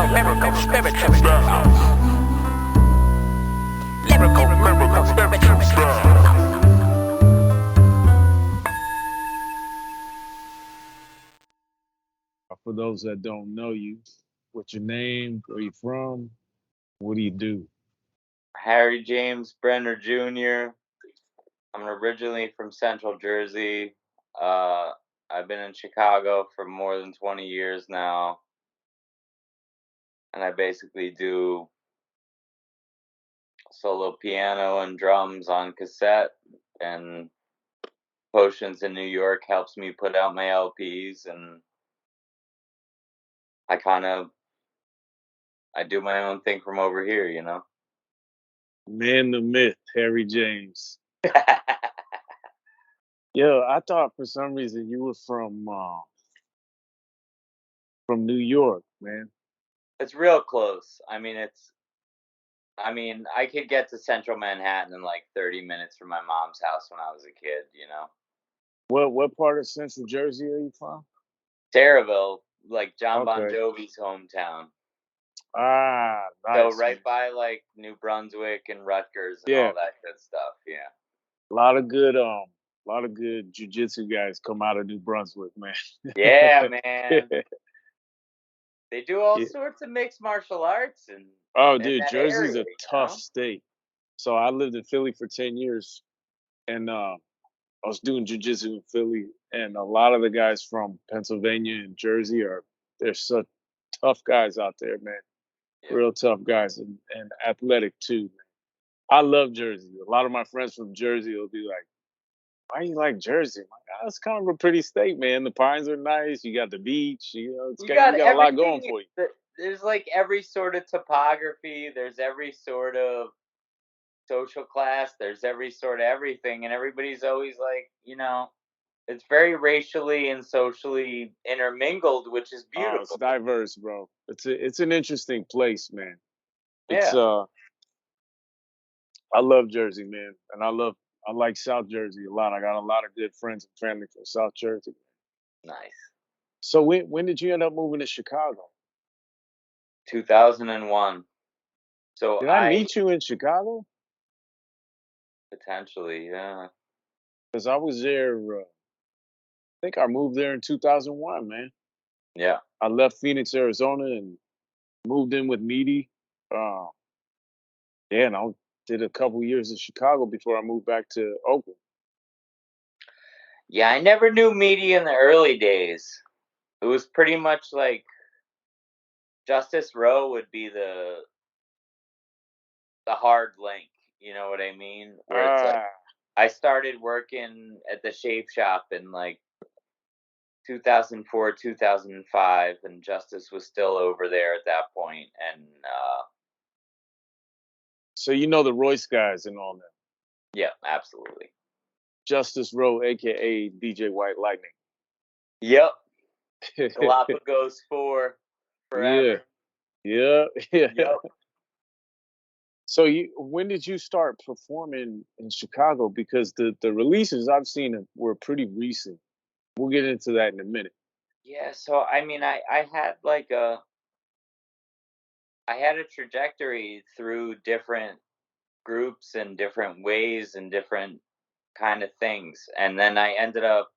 lyrical, spiritual style. Lyrical, spiritual style. For those that don't know you, what's your name? Where you from? What do you do? Harry James Brenner Jr. I'm originally from Central Jersey. I've been in Chicago for more than 20 years now. And I basically do solo piano and drums on cassette. And Potions in New York helps me put out my LPs. And I do my own thing from over here, you know? Man, the myth, Harry James. Yo, I thought for some reason you were from New York, man. It's real close. I mean, I could get to Central Manhattan in like 30 minutes from my mom's house when I was a kid, you know? What part of Central Jersey are you from? Saraville, like John Bon Okay. Jovi's hometown. Ah, So nice. right by like New Brunswick and Rutgers and Yeah. all that good stuff. Yeah. A lot of good jujitsu guys come out of New Brunswick, man. Yeah, man. They do all Yeah. sorts of mixed martial arts and Oh, in dude, that Jersey's area, a you tough know? state. So I lived in Philly for 10 years, and I was doing jujitsu in Philly, and a lot of the guys from Pennsylvania and Jersey they're such tough guys out there, man. Yeah. Real tough guys and athletic too, man. I love Jersey. A lot of my friends from Jersey will be like, "Why you like Jersey?" I'm like, "Oh, it's kind of a pretty state, man. The pines are nice. You got the beach. You You got got a lot everything. going for you." There's like every sort of topography. There's every sort of social class. There's every sort of everything. And everybody's always like, you know, it's very racially and socially intermingled, which is Oh, it's beautiful. diverse, bro. It's an interesting place, man. It's Yeah. I love Jersey, man, and I like South Jersey a lot. I got a lot of good friends and family from South Jersey. Nice. So when did you end up moving to Chicago? 2001. So Did I meet you in Chicago? potentially, yeah. Because I was there. I think I moved there in 2001, man. Yeah. I left Phoenix, Arizona, and moved in with Meaty. Uh, yeah, and I did a couple years in Chicago before I moved back to Oakland. Yeah, I never knew media in the early days. It was pretty much like Justice Row would be the hard link, you know what I mean? Where it's like Ah, I started working at the Shape Shop in like 2004, 2005, and Justice was still over there at that point. And so you know the Royce guys and all that. yeah, absolutely. Justice Row, aka DJ White Lightning. Yep. Galapagos 4 Yeah, forever. yeah, yeah. Yep. So when did you start performing in Chicago? Because the releases I've seen were pretty recent. We'll get into that in a minute. Yeah, so I mean I had like I had a trajectory through different groups and different ways and different kind of things. And then I ended up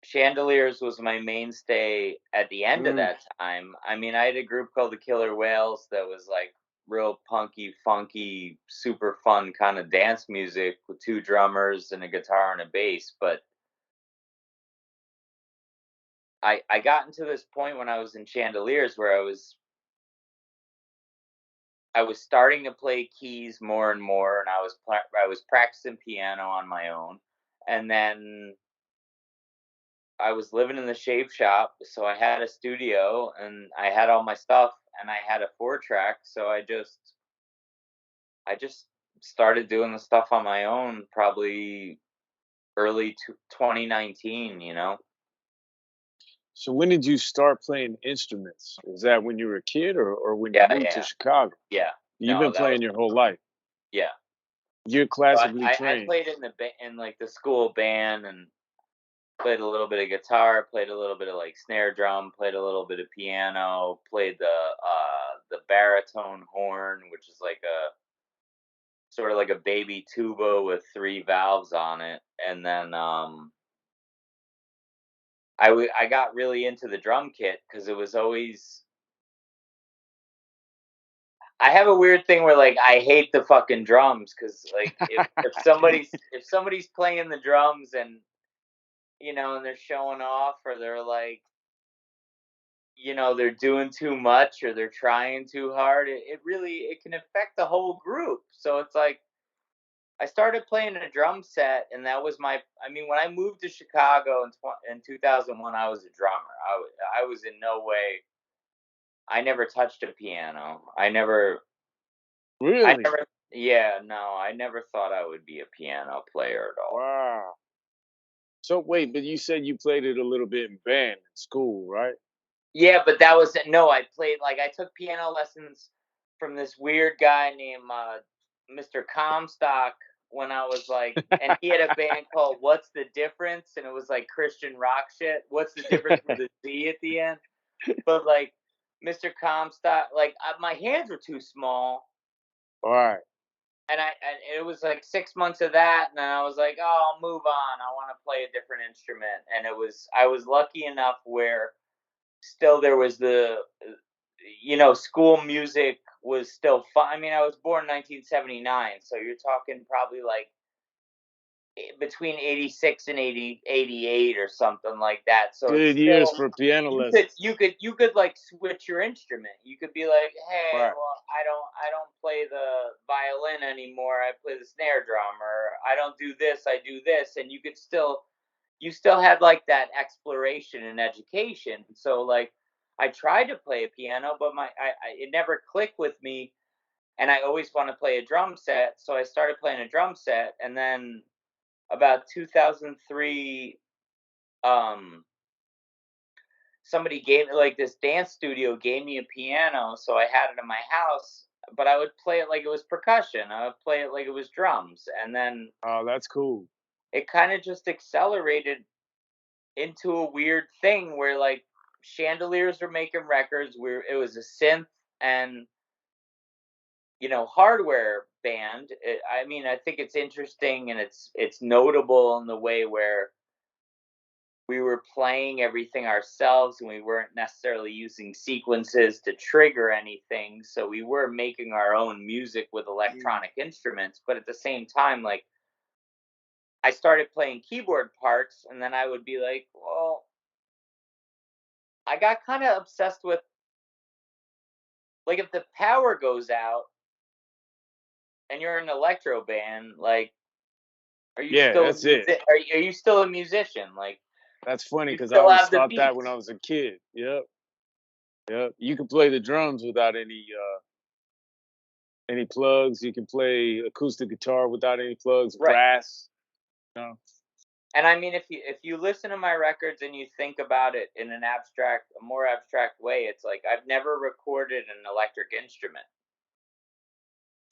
Chandeliers was my mainstay at the end of Mm. that time. I mean, I had a group called the Killer Whales that was like real punky, funky, super fun kind of dance music with two drummers and a guitar and a bass. But I got into this point when I was in Chandeliers where I was starting to play keys more and more, and I was practicing piano on my own, and then I was living in the Shape Shop, so I had a studio and I had all my stuff, and I had a 4-track, so I just started doing the stuff on my own, probably early 2019. You know. So when did you start playing instruments? Is that when you were a kid or when you Yeah, moved to Chicago? yeah. You've No, been that was playing your whole life. yeah. You're So classically I trained. played in in like the school band, and played a little bit of guitar, played a little bit of like snare drum, played a little bit of piano, played the baritone horn, which is like a sort of like a baby tuba with 3 valves on it, and then I got really into the drum kit because it was always I have a weird thing where like I hate the fucking drums because like if somebody's playing the drums and and they're showing off or they're like they're doing too much or they're trying too hard, it really it can affect the whole group. So it's like I started playing a drum set, and that was my. I mean, when I moved to Chicago in 2001, I was a drummer. I was in no way. I never touched a piano. I never. I Really? never. Yeah, no, I never thought I would be a piano player at all. Wow. So wait, but you said you played it a little bit in band in school, right? Yeah, but that was no. I played like I took piano lessons from this weird guy named Mr. Comstock when I was like, and he had a band called What's the Difference, and it was like Christian rock shit. What's the difference with the Z at the end? But like Mr. Comstock, like my hands were too small, All right. and it was like 6 months of that, and then I was like, oh, I'll move on. I want to play a different instrument, and I was lucky enough where still there was the school music was still fun. I mean, I was born in 1979, so you're talking probably like between 86 and 88 or something like that. So it's Good years still for piano you could lessons. like switch your instrument. You could be like, hey, Right. well, I don't play the violin anymore. I play the snare drum, or I don't do this. I do this, and you still had like that exploration and education. So like I tried to play a piano, but it never clicked with me, and I always want to play a drum set. So I started playing a drum set, and then about 2003, um, somebody gave like this dance studio gave me a piano, so I had it in my house. But I would play it like it was percussion. I would play it like it was drums, and then Oh, that's cool. it kind of just accelerated into a weird thing where like chandeliers were making records where it was a synth and hardware band. I mean, I think it's interesting and it's notable in the way where we were playing everything ourselves and we weren't necessarily using sequences to trigger anything, so we were making our own music with Mm. electronic instruments, but at the same time, like, I started playing keyboard parts and then I would be like, well, I got kind of obsessed with, like, if the power goes out and you're an electro band, like, are you Yeah, still a that's it. music? Are you still a musician? Like, That's funny you because I still always have the thought that when I beats, was a kid. Yep. Yep. You can play the drums without any plugs. You can play acoustic guitar without any plugs, right? brass. You know? And I mean, if you listen to my records and you think about it in a more abstract way, it's like I've never recorded an electric instrument.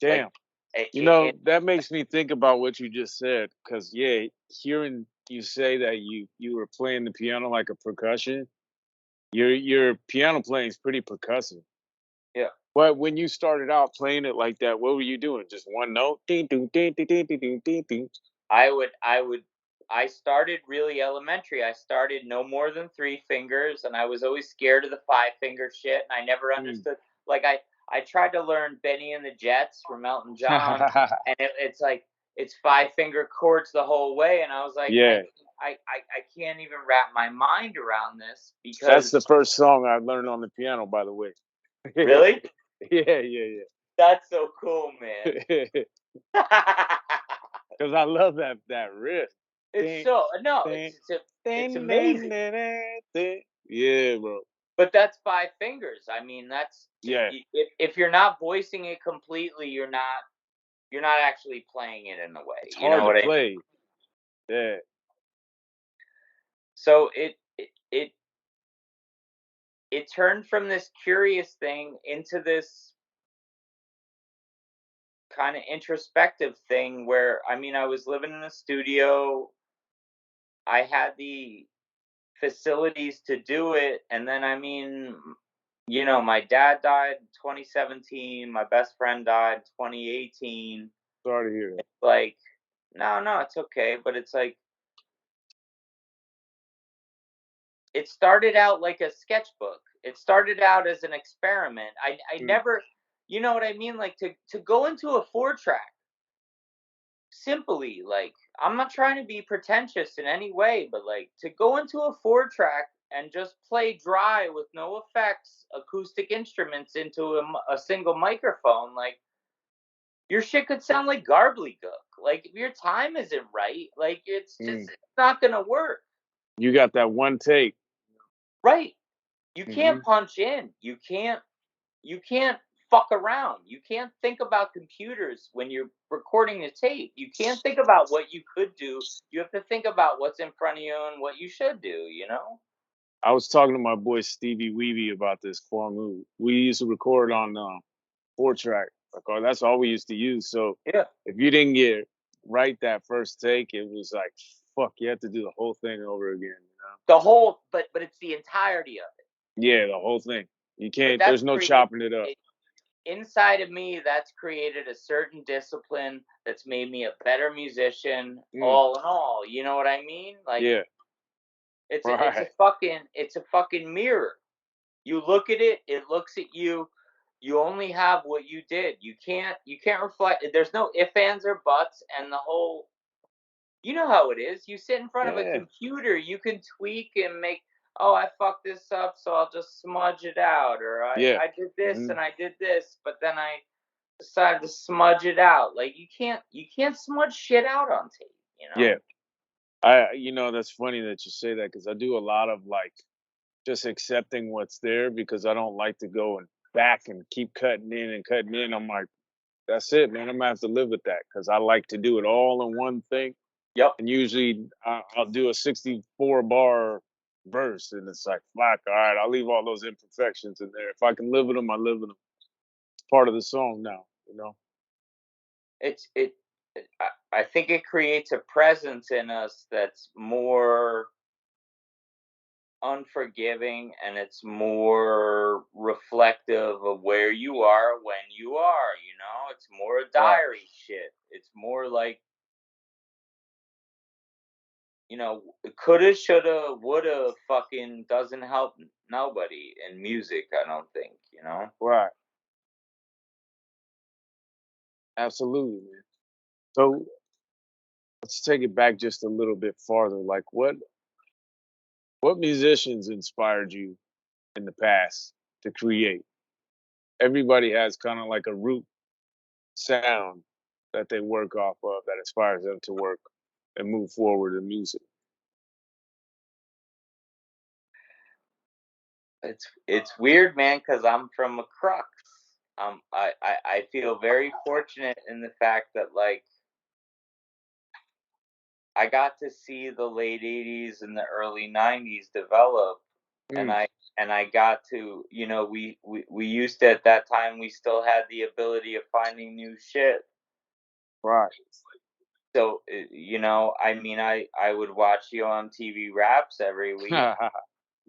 Like, Damn. it That makes me think about what you just said. Cause yeah, hearing you say that you were playing the piano like a percussion, your piano playing is pretty percussive. yeah. But when you started out playing it like that, what were you doing? Just one note? Ding, ding, ding, ding, ding, ding, ding, ding, ding. I started really elementary. I started no more than 3 fingers, and I was always scared of the 5 finger shit, and I never Mm. understood. Like I tried to learn Benny and the Jets from Elton John, and it's like it's 5 finger chords the whole way, and I was like, Yeah, I can't even wrap my mind around this that's because the first song I learned on the piano, by the way. Yeah, really, yeah, that's so cool, man. yeah. Because I love that riff. It's Ding, so no, ding, it's ding, ding, amazing. ding, ding, ding. Yeah, bro. But that's 5 fingers. I mean, that's Yeah, if you're not voicing it completely, you're not actually playing it in a way. it's You know hard to what I mean? play. Yeah. So it turned from this curious thing into this kind of introspective thing where I mean, I was living in a studio I had the facilities to do it, and then I mean, my dad died in 2017, my best friend died in 2018. Sorry to hear that. Like, no, it's okay, but it's like it started out like a sketchbook. It started out as an experiment. I Mm, never, you know what I mean? Like to go into a 4-track simply, like, I'm not trying to be pretentious in any way, but like to go into a 4-track and just play dry with no effects, acoustic instruments into a single microphone, like your shit could sound like garblygook. Like if your time isn't right, like it's mm. just not gonna work. You got that one take. Right. You can't Hmm. punch in. You can't fuck around. You can't think about computers when you're recording the tape. You can't think about what you could do. You have to think about what's in front of you and what you should do? I was talking to my boy Stevie Weeby about this Kwang. We used to record on 4-track. Like, oh, that's all we used to use. So Yeah. if you didn't get right that first take, it was like, fuck, you have to do the whole thing over again. The whole but it's the entirety of it. Yeah, the whole thing. You But can't. that's There's no created chopping it up. inside of me, that's created a certain discipline that's made me a better musician, Mm, all in all. You know what I mean? Like yeah, it's a right. fucking mirror. You look at it, it looks at you. You only have what you did. You can't reflect. There's no ifs, ands, or buts, and the whole. You know how it is. You sit in front of a Yeah, computer. You can tweak and make. Oh, I fucked this up, so I'll just smudge it out. Or I yeah, I did this hmm, and I did this, but then I decided to smudge it out. Like you can't smudge shit out on tape. You yeah. know. That's funny that you say that because I do a lot of like just accepting what's there because I don't like to go and back and keep cutting in and cutting in. I'm like, that's it, man. I'm gonna have to live with that because I like to do it all in one thing. Yep. And usually I'll do a 64 bar verse, and it's like, fuck, all right, I'll leave all those imperfections in there. If I can live with them, I live with them. It's part of the song now. I think it creates a presence in us that's more unforgiving, and it's more reflective of where you are when you are. It's more a Right. diary shit. It's more like, coulda, shoulda, woulda fucking doesn't help nobody in music, I don't think. Right. Absolutely, man. So let's take it back just a little bit farther. Like what musicians inspired you in the past to create? Everybody has kind of like a root sound that they work off of that inspires them to work and move forward in music. It's weird, man, because I'm from a crux. I feel very fortunate in the fact that, like, I got to see the late '80s and the early '90s develop, and Mm, I got to, we used to, at that time, we still had the ability of finding new shit. right. So, I mean, I would watch you on TV Raps every week.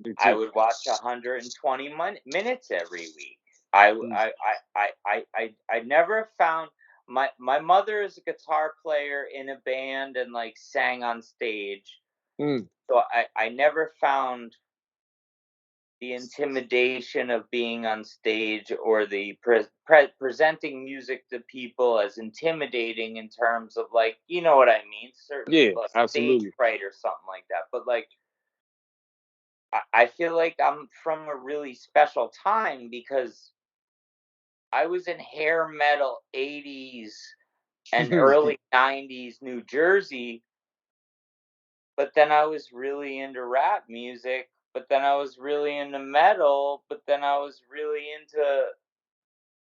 Me I too. would watch 120 minutes every week. I Mm, I I never found my mother is a guitar player in a band and like sang on stage. mm, So I never found the intimidation of being on stage or the presenting music to people as intimidating in terms of, like, you know what I mean, certain yeah, like stage absolutely. fright or something like that. But like I feel like I'm from a really special time because I was in hair metal '80s and early '90s New Jersey, but then I was really into rap music, but then I was really into metal, but then I was really into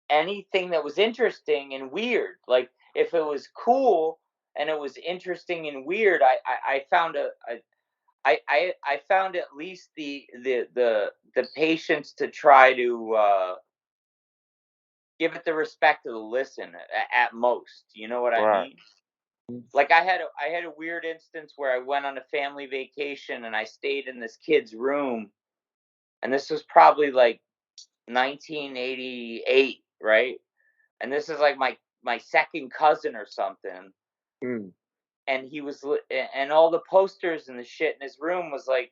anything that was interesting and weird. Like if it was cool and it was interesting and weird, I found I found at least the patience to try to give it the respect to the listen at most. You know what I Right. mean? Like I had a weird instance where I went on a family vacation and I stayed in this kid's room, and this was probably like 1988, right? And this is like my second cousin or something, Mm. and and all the posters and the shit in his room was like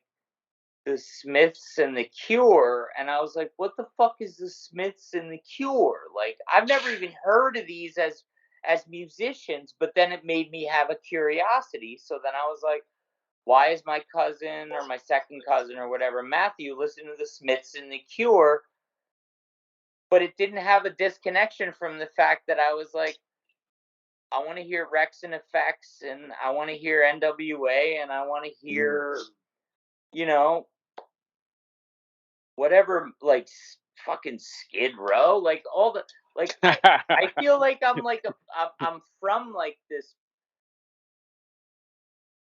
the Smiths and the Cure, and I was like, "What the fuck is the Smiths and the Cure?" Like, I've never even heard of these as musicians, but then it made me have a curiosity. So then I was like, "Why is my cousin or my second cousin or whatever, Matthew, listening to the Smiths and the Cure?" But it didn't have a disconnection from the fact that I was like, I want to hear Rex and Effects, and I want to hear NWA, and I want to hear, you know, whatever, like fucking Skid Row, like all the like. I feel like I'm like I'm from like this.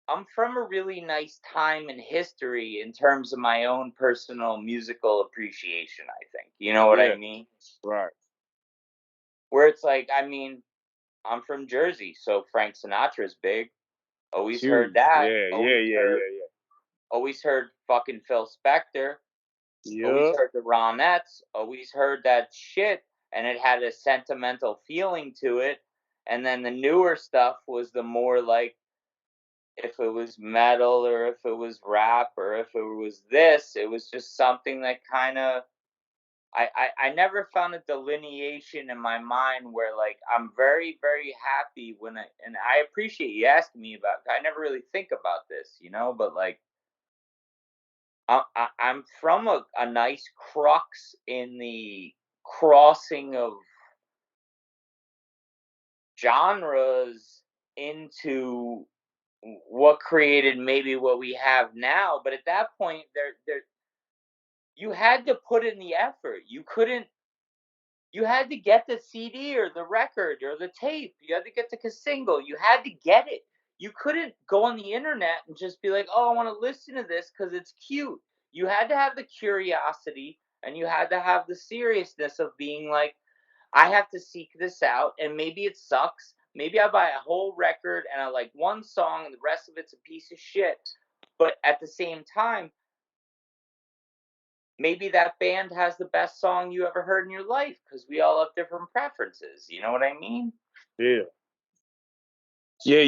I'm from a really nice time in history in terms of my own personal musical appreciation. I think you know what I Yeah, mean. right. Where it's like, I mean, I'm from Jersey, so Frank Sinatra's big. Always heard Huge. that. Yeah, yeah, yeah, yeah, Always heard fucking Phil Spector. yeah. Always Yup. heard the Ronettes. Always heard that shit, and it had a sentimental feeling to it. And then the newer stuff was the more like, if it was metal or if it was rap or if it was this, it was just something that kind of. I never found a delineation in my mind where like I'm very very happy when and I appreciate you asking me about. I never really think about this, but like I'm from a nice crux in the crossing of genres into what created maybe what we have now. But at that point, there you had to put in the effort. You couldn't. You had to get the CD or the record or the tape. You had to get the single. You had to get it. You couldn't go on the internet and just be like, "Oh, I want to listen to this because it's cute." You had to have the curiosity and you had to have the seriousness of being like, "I have to seek this out, and maybe it sucks. Maybe I buy a whole record and I like one song and the rest of it's a piece of shit." But at the same time, maybe that band has the best song you ever heard in your life because we all have different preferences. You know what I mean? Yeah. Yeah,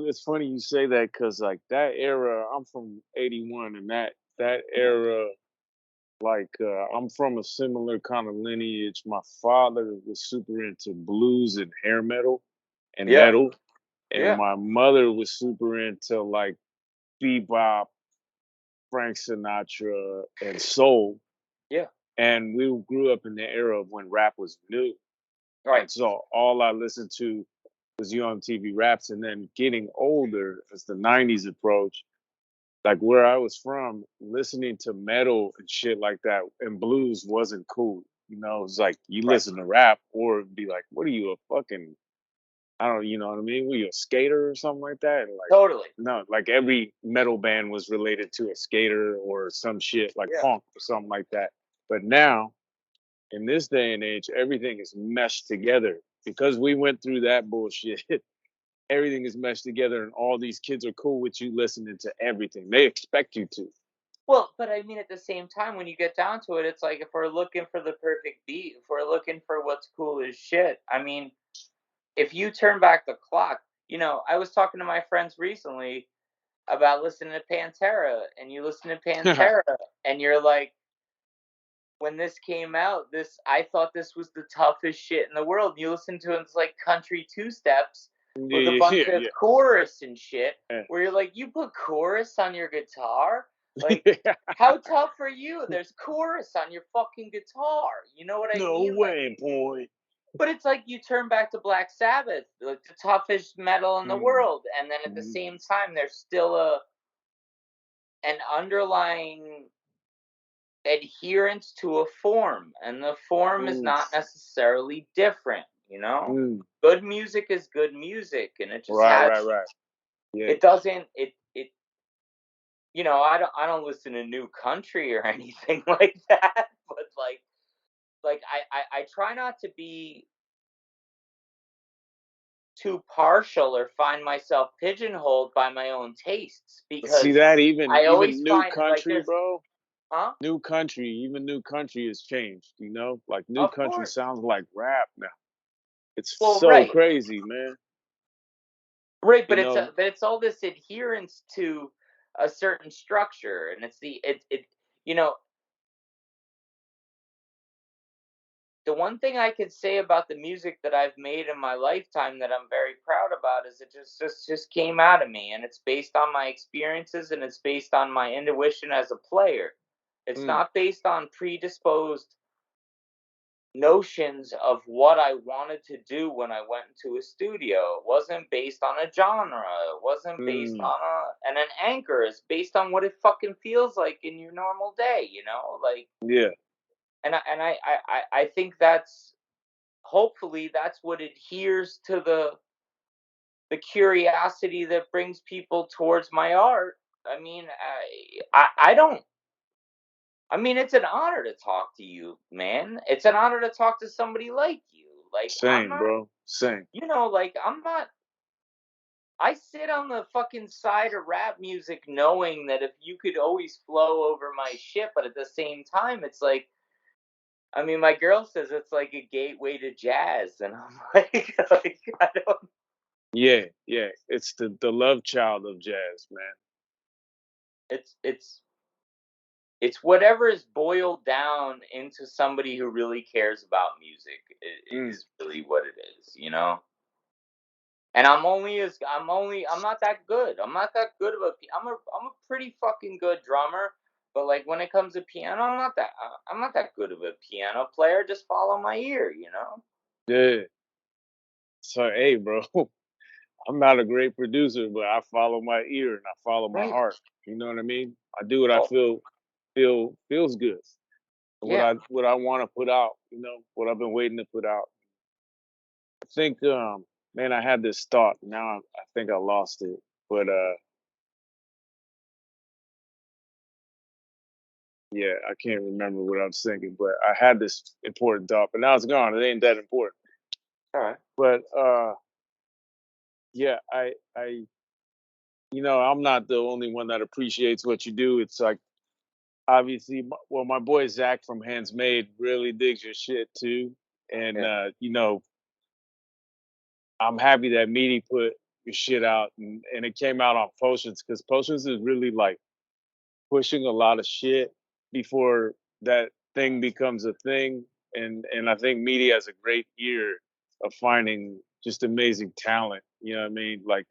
it's funny you say that because like that era, I'm from '81, and that era, like I'm from a similar kind of lineage. My father was super into blues and hair metal and Yeah, metal, and yeah, my mother was super into like bebop, Frank Sinatra, and soul. yeah. And we grew up in the era of when rap was new, Right. and so all I listened to was UMTV raps. And then getting older as the '90s approached, like where I was from, listening to metal and shit like that and blues wasn't cool. It was like you Right. listen to rap or it'd be like, what are you, a fucking, I don't, you know what I mean? Were you a skater or something like that? And like, Totally. no, like every metal band was related to a skater or some shit like Yeah. punk or something like that. But now, in this day and age, everything is meshed together because we went through that bullshit. Everything is meshed together, and all these kids are cool with you listening to everything. They expect you to. Well, but I mean, at the same time, when you get down to it, it's like if we're looking for the perfect beat, if we're looking for what's cool as shit, I mean, if you turn back the clock, I was talking to my friends recently about listening to Pantera, and you listen to Pantera, and you're like, when this came out, I thought this was the toughest shit in the world. And you listen to it, it's like country two steps with a Yeah, bunch yeah, of yeah, chorus and shit, yeah. where you're like, you put chorus on your guitar? Like, Yeah. how tough are you? There's chorus on your fucking guitar. You know what I No mean? Like, way, boy. but it's like you turn back to Black Sabbath, like the toughest metal in the Mm, world, and then at the mm, same time, there's still an underlying adherence to a form, and the form is mm, not necessarily different. mm. Good music is good music, and it just Right, has. right, right. Yeah. It doesn't. It. I don't listen to new country or anything like that, but like I try not to be too partial or find myself pigeonholed by my own tastes, See because that I always even new find like country, there's, bro. huh? Even new country has changed. You know, like new Of country course. sounds like rap now. It's Well, so right. crazy, man. Right, You but know, it's all this adherence to a certain structure, and it's you know, the one thing I could say about the music that I've made in my lifetime that I'm very proud about is it just came out of me, and it's based on my experiences, and it's based on my intuition as a player. It's mm, not based on predisposed notions of what I wanted to do when I went into a studio. It wasn't based on a genre. It wasn't based mm, on an anchor. It's based on what it fucking feels like in your normal day, Like, yeah, I think that's, hopefully that's what adheres to the curiosity that brings people towards my art. I mean, I don't. I mean, it's an honor to talk to you, man. It's an honor to talk to somebody like you. Like, I'm same, not, bro, same. like, I'm not. I sit on the fucking side of rap music knowing that if you could always flow over my shit, but at the same time, it's like, I mean, my girl says it's like a gateway to jazz, and I'm like I don't. Yeah, yeah. It's the love child of jazz, man. It's it's it's whatever is boiled down into somebody who really cares about music Mm, is really what it is. And I'm not that good. I'm not that good of I'm a pretty fucking good drummer, but like when it comes to piano, I'm not that good of a piano player. Just follow my ear. yeah. So, hey, bro, I'm not a great producer, but I follow my ear and I follow my Right. heart. You know what I mean? I do what I Oh, feels good. yeah. What I want to put out. You know what I've been waiting to put out. I think, man, I had this thought. Now I think I lost it. But yeah, I can't remember what I was thinking. But I had this important thought, but now it's gone. It ain't that important. All right. But yeah, I'm not the only one that appreciates what you do. It's like obviously, well, my boy Zach from Hands Made really digs your shit too, and Yeah. I'm happy that Meaty put your shit out and it came out on Potions because Potions is really like pushing a lot of shit before that thing becomes a thing, and I think Meaty has a great ear of finding just amazing talent. You know what I mean? Like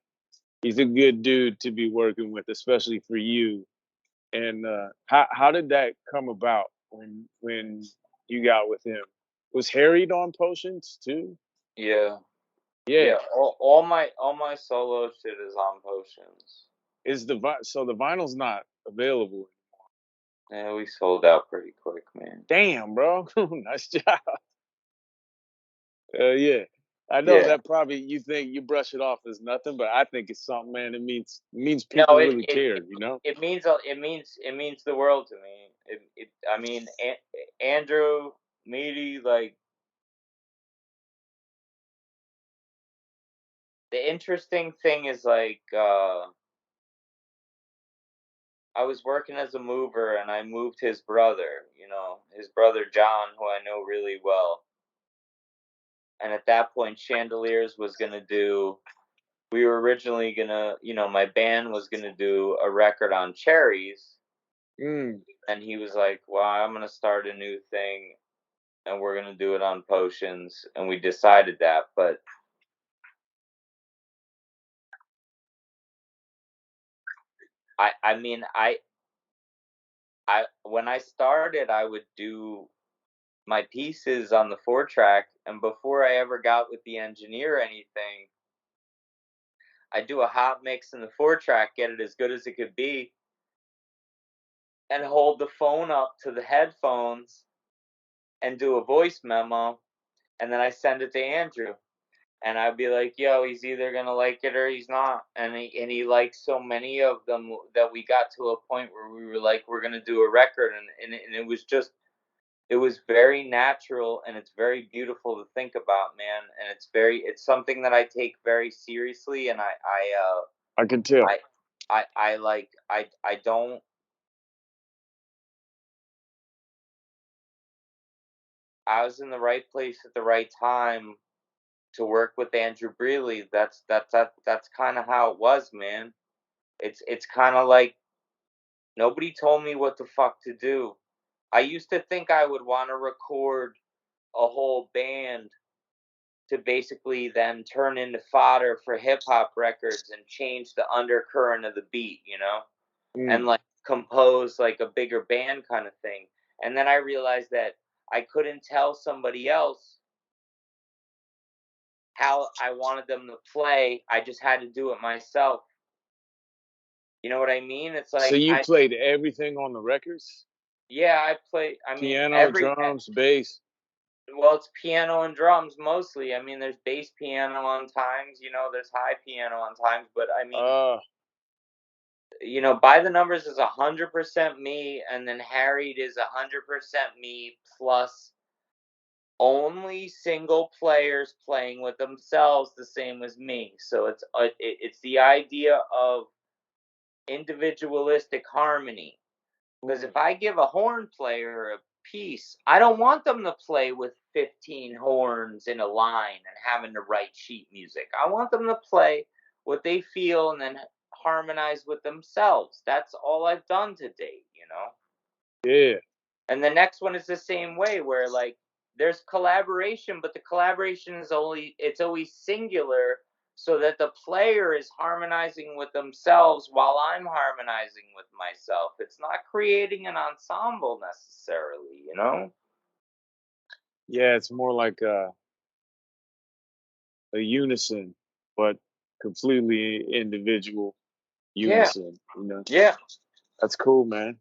he's a good dude to be working with, especially for you. And how did that come about when you got with him? Was Harried on Potions too? Yeah. Yeah. Yeah. All my solo shit is on Potions. So the vinyl's not available? Yeah, we sold out pretty quick, man. Damn, bro. Nice job. Yeah. I know Yeah. that probably you think you brush it off as nothing, but I think it's something, man. It means No, people really care, you know? it means the world to me. I mean, Andrew, Meaty, like, the interesting thing is, like, I was working as a mover and I moved his brother, his brother John, who I know really well. And at that point, Chandeliers was gonna do. We were originally gonna, my band was gonna do a record on Cherries, Mm, and he was like, "Well, I'm gonna start a new thing, and we're gonna do it on Potions," and we decided that. But I mean, I when I started, I would do my pieces on the 4 track, and before I ever got with the engineer or anything, I do a hot mix in the 4 track, get it as good as it could be, and hold the phone up to the headphones and do a voice memo, and then I send it to Andrew. And I'd be like, "Yo, he's either gonna like it or he's not." And he liked so many of them that we got to a point where we were like, "We're gonna do a record," and it was just it was very natural, and it's very beautiful to think about, man. And it's something that I take very seriously, and I can tell. I like I don't. I was in the right place at the right time to work with Andrew Brealey. That's kind of how it was, man. It's kind of like nobody told me what the fuck to do. I used to think I would want to record a whole band to basically then turn into fodder for hip hop records and change the undercurrent of the beat, and Mm. like compose like a bigger band kind of thing. And then I realized that I couldn't tell somebody else how I wanted them to play. I just had to do it myself. You know what I mean? It's So like you played everything on the records? yeah, I play. I mean, Piano, drums, bass. well, it's piano and drums mostly. I mean, there's bass piano on times. There's high piano on times. But I mean, Uh, By the Numbers is 100% me, and then Harried is 100% me plus only single players playing with themselves the same as me. So it's the idea of individualistic harmony. Because if I give a horn player a piece, I don't want them to play with 15 horns in a line and having to write sheet music. I want them to play what they feel and then harmonize with themselves. That's all I've done to date. yeah. And the next one is the same way where like there's collaboration, but the collaboration is always singular so that the player is harmonizing with themselves while I'm harmonizing with myself. It's not creating an ensemble necessarily. Yeah, it's more like a unison, but completely individual Yeah. unison. Yeah. That's cool, man.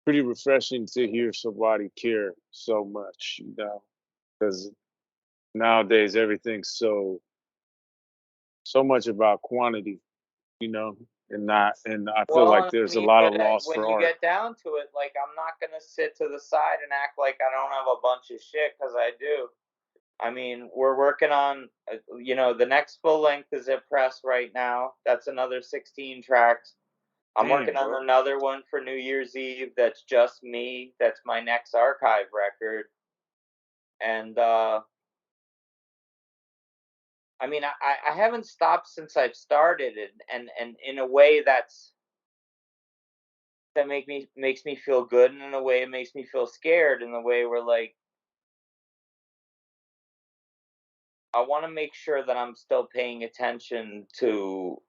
Pretty refreshing to hear somebody care so much, because nowadays everything's so much about quantity, and I feel Well, like I there's a mean, lot of but loss when for you art. get down to it, like I'm not gonna sit to the side and act like I don't have a bunch of shit because I do. I mean, we're working on, the next full length is at press right now. That's another 16 tracks. I'm Damn, working on bro. another one for New Year's Eve. That's just me. That's my next archive record. And I mean, I haven't stopped since I've started, and in a way makes me feel good, and in a way it makes me feel scared. In the way where like I want to make sure that I'm still paying attention to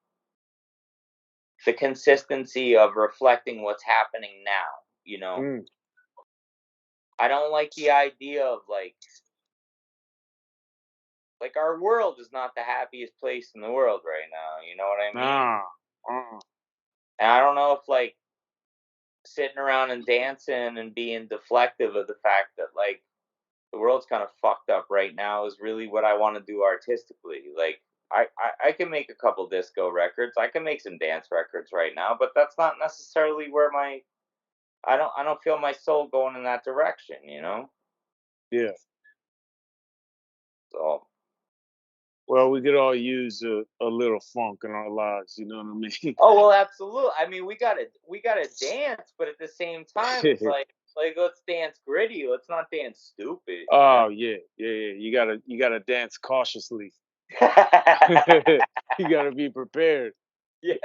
the consistency of reflecting what's happening now. Mm, I don't like the idea of like our world is not the happiest place in the world right now, you know what I mean? nah. Uh-uh. And I don't know if like sitting around and dancing and being deflective of the fact that like the world's kind of fucked up right now is really what I want to do artistically. Like I can make a couple disco records. I can make some dance records right now, but that's not necessarily where I don't feel my soul going in that direction. Yeah. So Well, we could all use a little funk in our lives. You know what I mean? oh well, absolutely. I mean, we gotta dance, but at the same time, it's like let's dance gritty. Let's not dance stupid. Oh yeah, yeah, yeah. You gotta dance cautiously. You gotta be prepared. Yeah,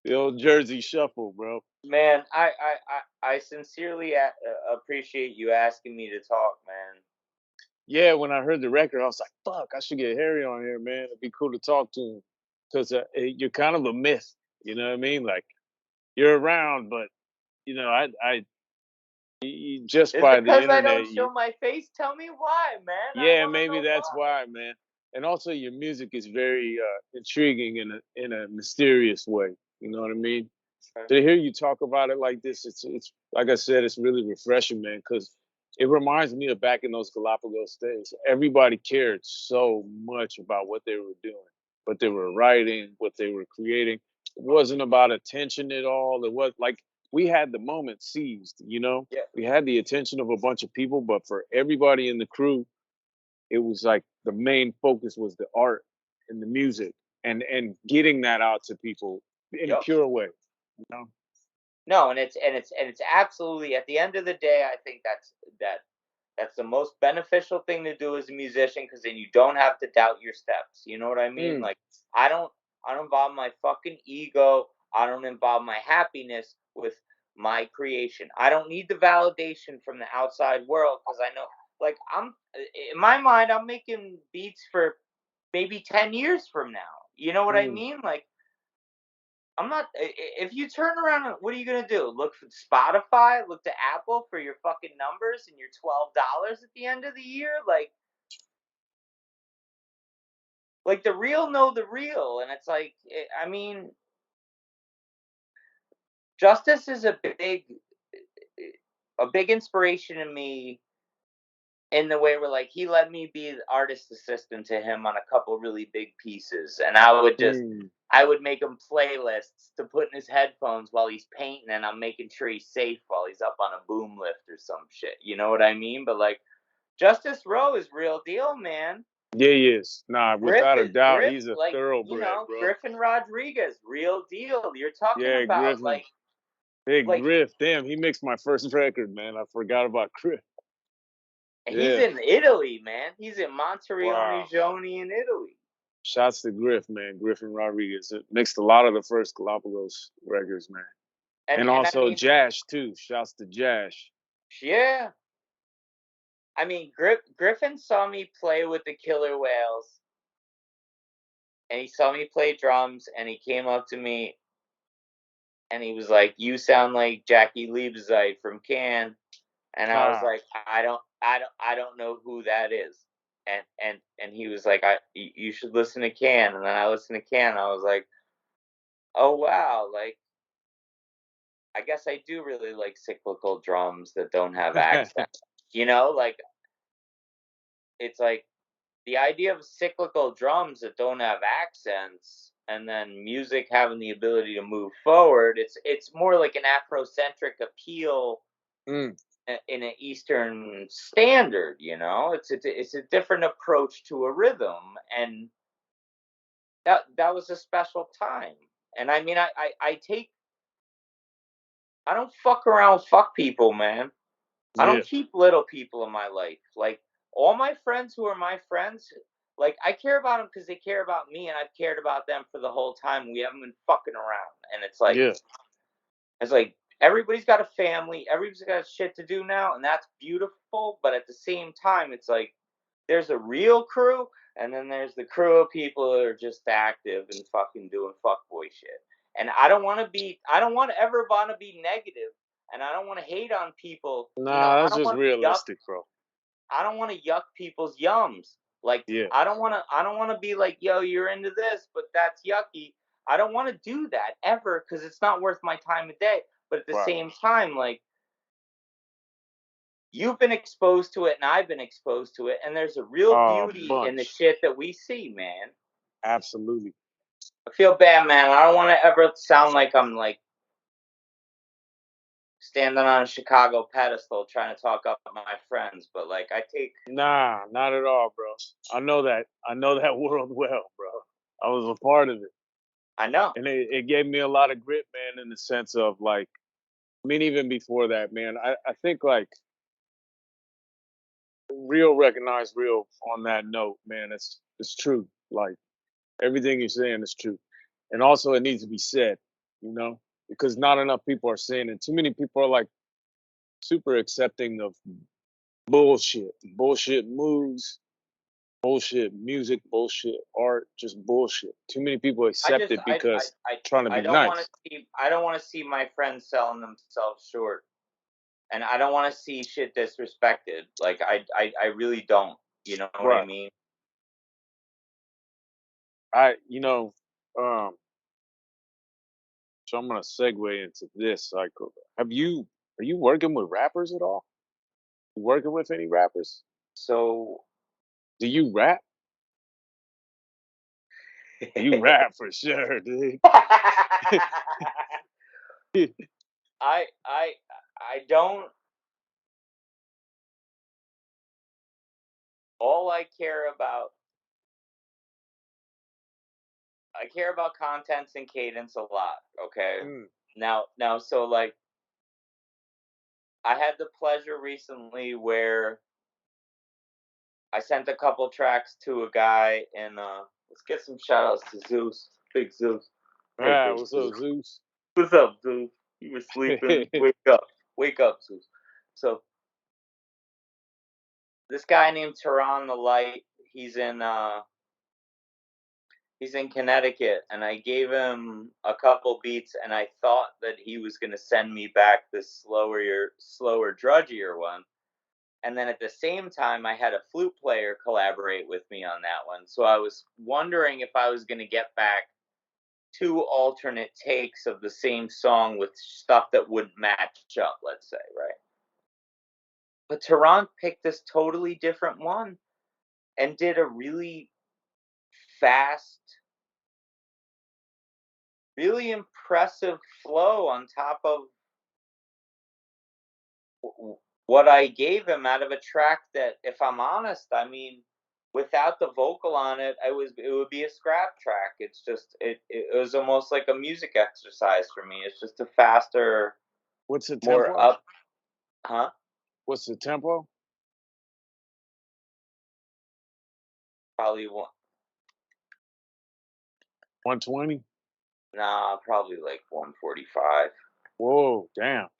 The old Jersey Shuffle, bro. man. I sincerely appreciate you asking me to talk, man. Yeah, when I heard the record, I was like, "Fuck, I should get Harry on here, man. It'd be cool to talk to him because you're kind of a myth. You know what I mean? Like you're around, but just Is by it the because I internet, don't show my face? Tell me why, man. I yeah, want to maybe know that's why. why, man. And also, your music is very intriguing in a mysterious way. You know what I mean? Okay. To hear you talk about it like this, it's like I said, it's really refreshing, man, because it reminds me of back in those Galapagos days. Everybody cared so much about what they were doing, what they were writing, what they were creating. It wasn't about attention at all. It was like we had the moment seized, Yeah. we had the attention of a bunch of people, but for everybody in the crew, it was like the main focus was the art and the music and getting that out to people in a Yep. pure way, you know? No, and it's absolutely, at the end of the day, I think that's the most beneficial thing to do as a musician, because then you don't have to doubt your steps. You know what I mean? Mm, Like, I don't I don't involve my fucking ego. I don't involve my happiness with my creation. I don't need the validation from the outside world, because I know, like, I'm in my mind, I'm making beats for maybe 10 years from now. You know what I mm. mean? Like, I'm not. If you turn around, what are you gonna do? Look for Spotify, look to Apple for your fucking numbers and your $12 at the end of the year? Like the real know the real, and it's like, I mean, Justice is a big inspiration to me, in the way where, like, he let me be the artist assistant to him on a couple really big pieces, and Mm. I would make him playlists to put in his headphones while he's painting, and I'm making sure he's safe while he's up on a boom lift or some shit. You know what I mean? But like, Justice Rowe is real deal, man. Yeah, he is. Nah, without a doubt, he's a Like, thoroughbred, bro. Griffin Rodriguez, real deal. You're talking Yeah, about Griffin. Big like Griff. Damn, he mixed my first record, man. I forgot about Griff. he's Yeah. in Italy, man. He's in Wow. Monterione in Italy. Shouts to Griff, man. Griffin Rodriguez. It mixed a lot of the first Galapagos records, man. And And I also mean, Jash, too. Shouts to Jash. yeah. I mean, Griffin saw me play with the Killer Whales, and he saw me play drums, and he came up to me, and he was like, "You sound like Jackie Liebezeit from Can," and I was Ha. like, I don't know who that is," and he was like, you should listen to Can," and then I listened to Can, and I was like, "Oh wow, like, I guess I do really like cyclical drums that don't have accent." Like, it's like, the idea of cyclical drums that don't have accents, and then music having the ability to move forward, it's more like an Afrocentric appeal Mm. in an Eastern standard. It's a different approach to a rhythm, and that was a special time. And I mean, I don't fuck around with fuck people, man. I Yeah. don't keep little people in my life. Like, all my friends who are my friends, like, I care about them because they care about me, and I've cared about them for the whole time. We haven't been fucking around, and Yeah. it's like everybody's got a family, everybody's got shit to do now, and that's beautiful. But at the same time, it's like, there's a real crew, and then there's the crew of people that are just active and fucking doing fuckboy shit. And I don't want to ever want to be negative, and I don't want to hate on people. Nah, I that's don't just want to yuck. realistic, bro. I don't want to yuck people's yums. Like, Yeah. I don't want to be like, "Yo, you're into this, but that's yucky." I don't want to do that ever, because it's not worth my time of day. But at the Right. same time, like, you've been exposed to it and I've been exposed to it, and there's a real beauty in the Bunch. shit that we see, man. Absolutely. I feel bad, man. I don't want to ever sound like I'm like standing on a Chicago pedestal trying to talk up my friends, but like, Nah, not at all, bro. I know that. I know that world well, bro. I was a part of it. I know. And it gave me a lot of grit, man, in the sense of like, I mean, even before that, man, I think like real recognize real on that note, man. It's true. Like everything you're saying is true. And also it needs to be said, because not enough people are saying it. Too many people are like super accepting of bullshit. Bullshit moves, bullshit music, bullshit art, just bullshit. Too many people accept it because trying to be nice. I don't want to see my friends selling themselves short, and I don't want to see shit disrespected. Like, I really don't. You know what I Right. mean? I you know, um, so I'm gonna segue into this. Like, are you working with rappers at all? You working with any rappers? So Do you rap? You rap for sure, dude. care about contents and cadence a lot. Okay. Mm. Now, so like, I had the pleasure recently where I sent a couple tracks to a guy, and let's get some shout outs to Zeus, Big Zeus. Hey, Ah, Big what's up, Zeus. Zeus? What's up, Zeus? You were sleeping. Wake up, Zeus. So this guy named Tehran the Light, he's in Connecticut, and I gave him a couple beats, and I thought that he was gonna send me back this slower, drudgier one. And then at the same time, I had a flute player collaborate with me on that one. So I was wondering if I was gonna get back two alternate takes of the same song with stuff that wouldn't match up, let's say, right? But Tehran picked this totally different one and did a really fast, really impressive flow on top of what I gave him out of a track that, if I'm honest, I mean, without the vocal on it, it would be a scrap track. It's just it was almost like a music exercise for me. It's just a faster, What's the more tempo? up, huh? What's the tempo? Probably one, 120? nah, probably like 145. Whoa, damn. That's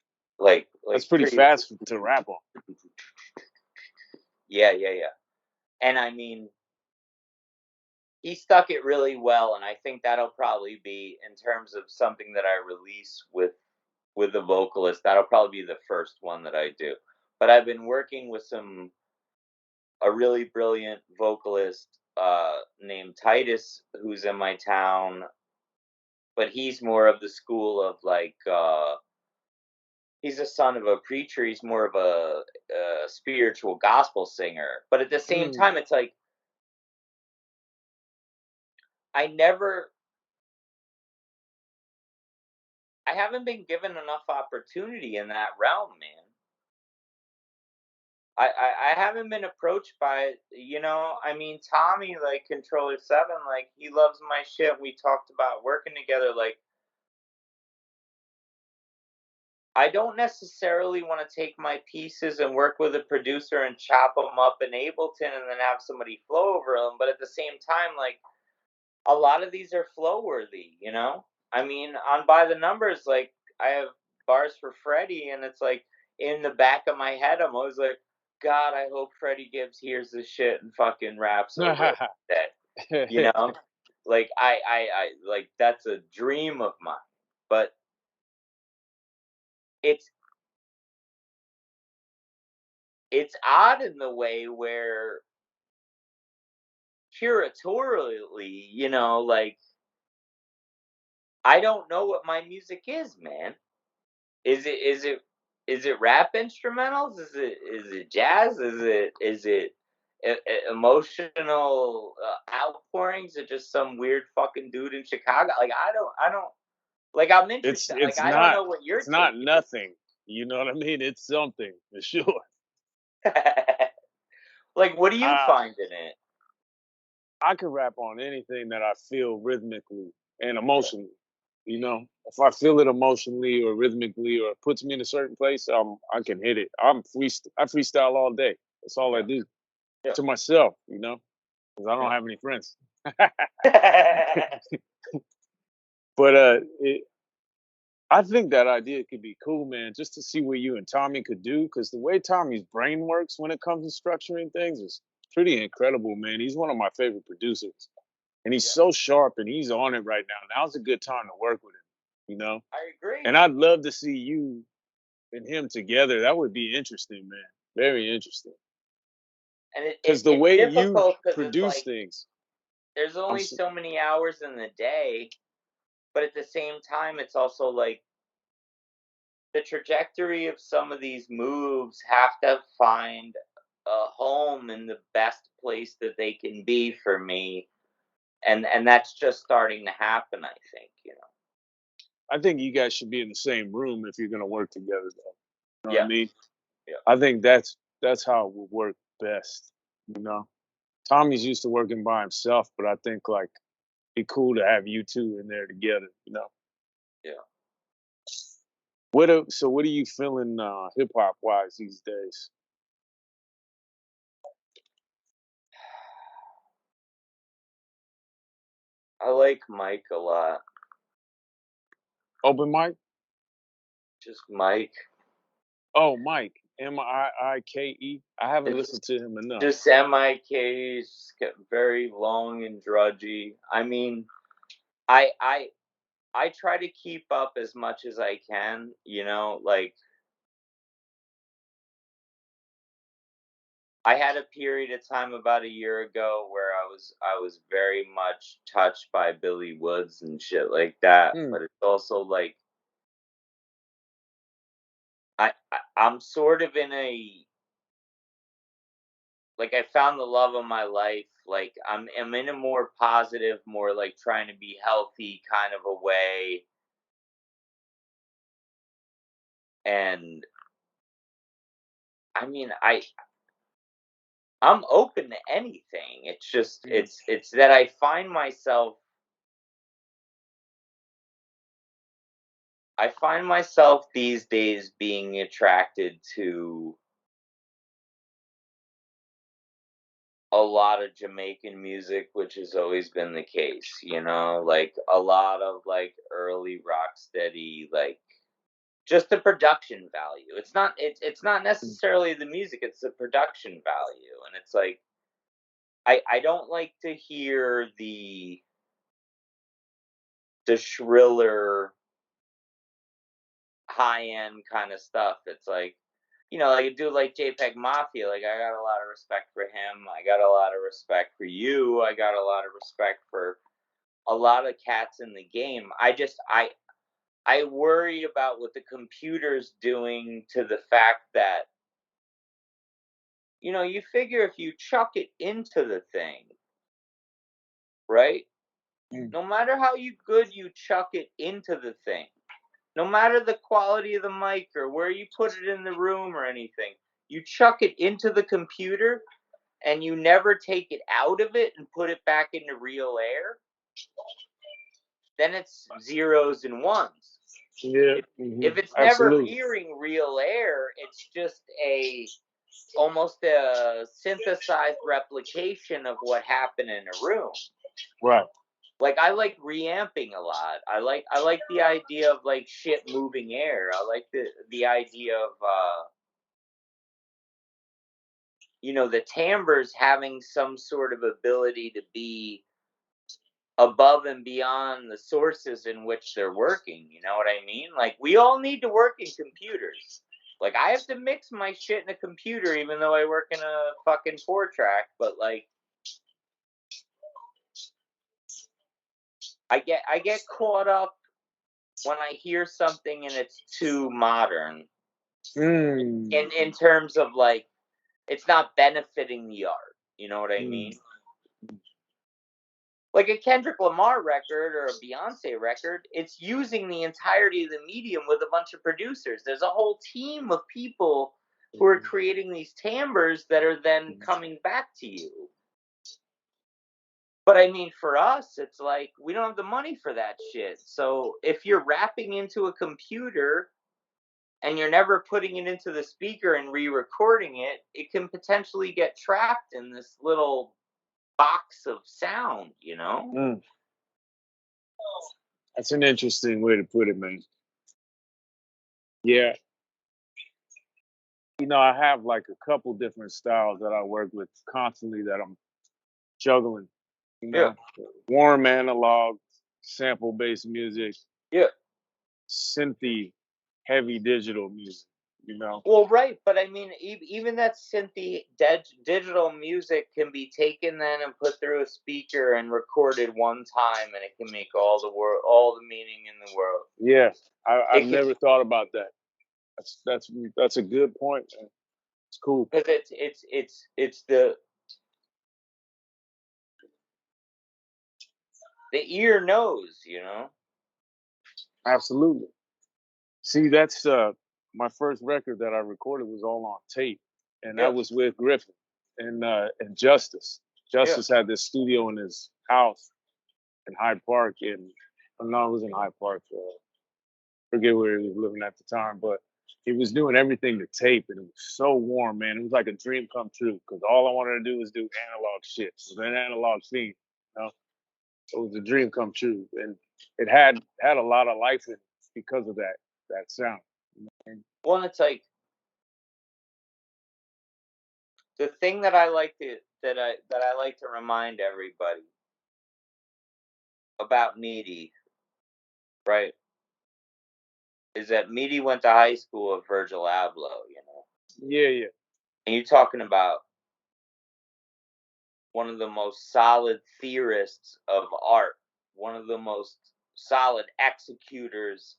Like pretty pretty. fast to rap on. Yeah. And I mean, he stuck it really well, and I think that'll probably be, in terms of something that I release with a vocalist, that'll probably be the first one that I do. But I've been working with a really brilliant vocalist named Titus, who's in my town, but he's more of the school of like he's a son of a preacher. He's more of a spiritual gospel singer. But at the same Mm. time, it's like I never I haven't been given enough opportunity in that realm, man. I haven't been approached by, I mean, Tommy, like Controller 7, like, he loves my shit. We talked about working together. Like, I don't necessarily want to take my pieces and work with a producer and chop them up in Ableton and then have somebody flow over them. But at the same time, like, a lot of these are flow worthy. I mean, on By the Numbers, like, I have bars for Freddie, and it's like, in the back of my head, I'm always like, God, I hope Freddie Gibbs hears this shit and fucking raps over it. That, like, I like, that's a dream of mine. But it's it's odd in the way where curatorially, like, I don't know what my music is, man. Is it rap instrumentals? Is it jazz? Is it emotional outpourings? Or just some weird fucking dude in Chicago? Like, I don't like, I'm It's interested. Like, it's I don't not know what your it's not take is. nothing. You know what I mean? It's something for sure. Like, what do you I find in it? I can rap on anything that I feel rhythmically and emotionally. If I feel it emotionally or rhythmically or it puts me in a certain place, I can hit it. I freestyle all day. That's all I Yeah. do Yeah. to myself. Because I don't Yeah. have any friends. Yeah. But I think that idea could be cool, man, just to see what you and Tommy could do. Because the way Tommy's brain works when it comes to structuring things is pretty incredible, man. He's one of my favorite producers. And he's so sharp and he's on it right now. Now's a good time to work with him. I agree. And I'd love to see you and him together. That would be interesting, man. Very interesting. And Because the it's way you difficult because it's produce like things, there's I'm only s- so many hours in the day, but at the same time, it's also like the trajectory of some of these moves have to find a home in the best place that they can be for me, and that's just starting to happen. I think. I think you guys should be in the same room if you're going to work together, though. You know what I Yeah, mean? yeah, I think that's how it would work best. You know, Tommy's used to working by himself, but I think like be cool to have you two in there together, you know. Yeah. So what are you feeling hip hop wise these days? I like Mike a lot. Open mic? Just Mike. Oh, Mike. Miike. I haven't It's listened to him enough. just MIKs get very long and drudgy. I mean, I try to keep up as much as I can, you know, like I had a period of time about a year ago where I was very much touched by Billy Woods and shit like that, Mm, but it's also like I'm sort of in a like I found the love of my life. Like I'm in a more positive, more like trying to be healthy kind of a way. And I mean I'm open to anything. It's just mm, it's that I find myself these days being attracted to a lot of Jamaican music, which has always been the case, you know, like a lot of like early rock steady, like just the production value. It's not mm, necessarily the music, it's the production value. And it's like I don't like to hear the shriller high end kind of stuff. It's like, you know, like a dude like JPEG Mafia, like I got a lot of respect for him. I got a lot of respect for you. I got a lot of respect for a lot of cats in the game. I worry about what the computer's doing to the fact that, you know, you figure if you chuck it into the thing, right? mm. No matter how good you chuck it into the thing, no matter the quality of the mic or where you put it in the room or anything, you chuck it into the computer and you never take it out of it and put it back into real air, then it's zeros and ones. Yeah, If it's never absolutely. hearing real air, it's just almost a synthesized replication of what happened in a room. Right. Like I like reamping a lot. I like the idea of like shit moving air. I like the idea of you know, the timbres having some sort of ability to be above and beyond the sources in which they're working. You know what I mean? Like we all need to work in computers. Like I have to mix my shit in a computer, even though I work in a fucking 4-track. But like I get caught up when I hear something and it's too modern. Mm, In terms of like it's not benefiting the art. You know what I mm, mean? Like a Kendrick Lamar record or a Beyonce record, it's using the entirety of the medium with a bunch of producers. There's a whole team of people who are mm, creating these timbres that are then mm. coming back to you. But I mean, for us, it's like we don't have the money for that shit. So if you're rapping into a computer and you're never putting it into the speaker and re-recording it, it can potentially get trapped in this little box of sound, you know? Mm. That's an interesting way to put it, man. Yeah, I have like a couple different styles that I work with constantly that I'm juggling. You Yeah. know, warm analog, sample based music, Yeah. synthy, heavy digital music. You know, Well, right, but I mean, even that synthy digital music can be taken then and put through a speaker and recorded one time, and it can make all the meaning in the world. yeah, I've It can never thought about that. That's a good point, man. It's cool. because it's the ear knows, you know. Absolutely. See, that's my first record that I recorded was all on tape, and Yeah, that was with Griffin and Justice. yeah, Justice had this studio in his house, in Hyde Park, and no, it was in Hyde Park. Forget where he was living at the time, but he was doing everything to tape, and it was so warm, man. It was like a dream come true because all I wanted to do was do analog shit, so an analog scene. You know, it was a dream come true, and it had a lot of life in it because of that sound. And Well, and it's like the thing that I like to that I like to remind everybody about Meaty, right? Is that Meaty went to high school with Virgil Abloh, you know? yeah, yeah, And you're talking about one of the most solid theorists of art, one of the most solid executors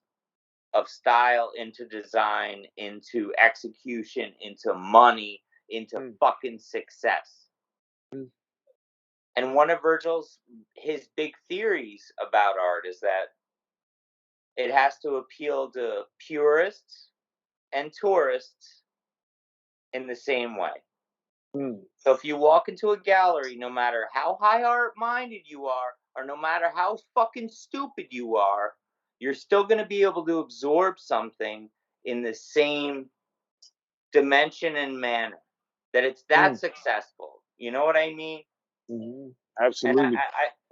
of style into design, into execution, into money, into mm, fucking success. mm, And one of his big theories about art is that it has to appeal to purists and tourists in the same way. mm, So if you walk into a gallery, no matter how high art minded you are, or no matter how fucking stupid you are, you're still going to be able to absorb something in the same dimension and manner. That it's that mm, successful. You know what I mean? mhm. And Absolutely.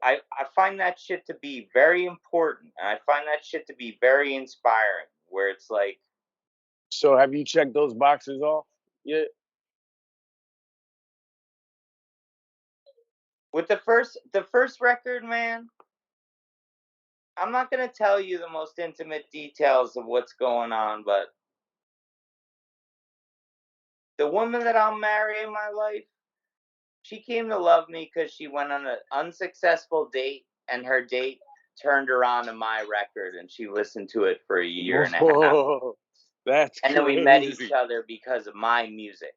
I find that shit to be very important. And I find that shit to be very inspiring. Where it's like, So, have you checked those boxes off yet? with the first record, man, I'm not gonna tell you the most intimate details of what's going on, but the woman that I'll marry in my life, she came to love me because she went on an unsuccessful date, and her date turned her on to my record, and she listened to it for a year and a half, Whoa, that's and then we met each crazy. other because of my music.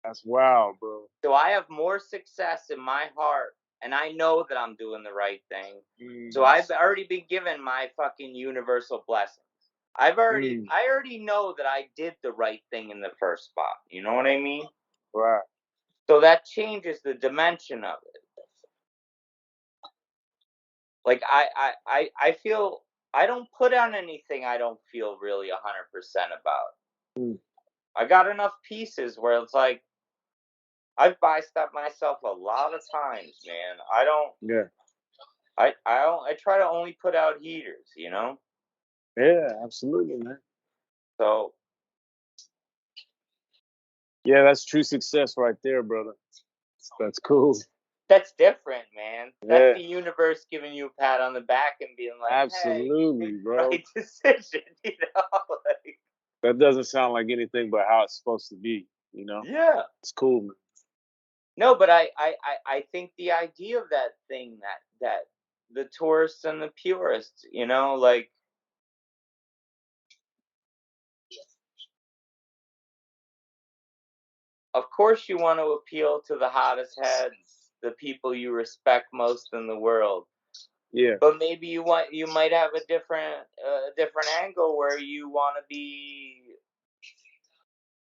That's wild, bro. So I have more success in my heart, and I know that I'm doing the right thing. So Mm, I've already been given my fucking universal blessings. mm, I already know that I did the right thing in the first spot. You know what I mean? wow. So that changes the dimension of it. Like I feel I don't put on anything I don't feel really 100% about. Mm, I got enough pieces where it's like I've bistepped myself a lot of times, man. yeah, I try to only put out heaters, you know? yeah, absolutely, man. So Yeah, that's true success right there, brother. That's cool. that's different, man. That's Yeah, the universe giving you a pat on the back and being like, "Hey, you made absolutely, the bro. right decision," you know? Like, That doesn't sound like anything but how it's supposed to be. You know, yeah. it's cool, man. No, but I think the idea of that thing that the tourists and the purists, you know, like of course you want to appeal to the hottest heads, the people you respect most in the world. Yeah, But maybe you might have a different angle where you want to be